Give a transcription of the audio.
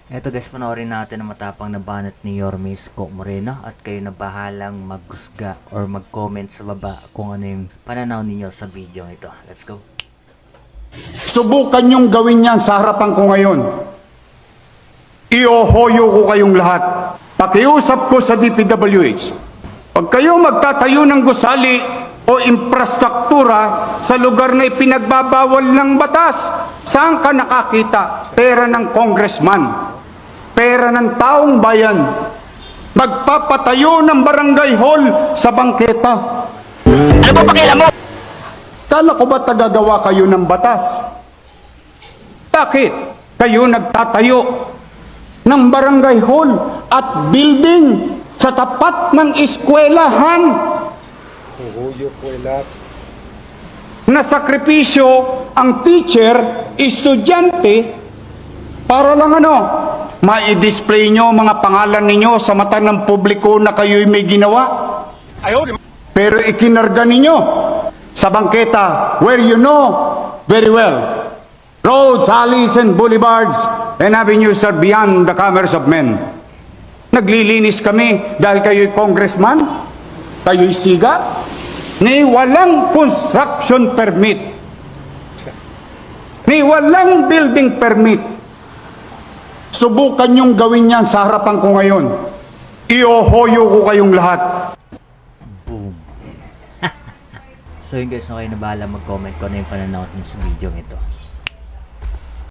Eto guys, panoorin natin ang matapang na banat ni Yorme Isko Moreno at kayo na bahalang maghusga or mag-comment sa baba kung ano yung pananaw ninyo sa video ito. Let's go. Subukan niyong gawin yan sa harapan ko ngayon. Iohoyo ko kayong lahat. Pakiusap ko sa DPWH. Pag kayo magtatayo ng gusali o infrastruktura sa lugar na ipinagbabawal ng batas, saan ka nakakita? Pera ng congressman, pera ng taong bayan. Magpapatayo ng barangay hall sa bangketa. Ano ba pakialam mo? Kala ko ba tagagawa kayo ng batas? Bakit kayo nagtatayo ng barangay hall at building sa tapat ng eskwelahan? Na sakripisyo ang teacher, estudyante, para lang ma-display nyo mga pangalan ninyo sa mata ng publiko na kayo'y may ginawa. Pero ikinarga ninyo sa bangketa where you know very well roads, alleys, and boulevards and avenues are beyond the commerce of men. Naglilinis kami dahil kayo'y congressman, kayo'y siga, ni walang construction permit, ni walang building permit. Subukan niyong gawin yan sa harapan ko ngayon. Iohoyo ko kayong lahat. Boom. So yun guys, na kayo na bahala mag-comment kung ano yung pananaw niyo sa video ito.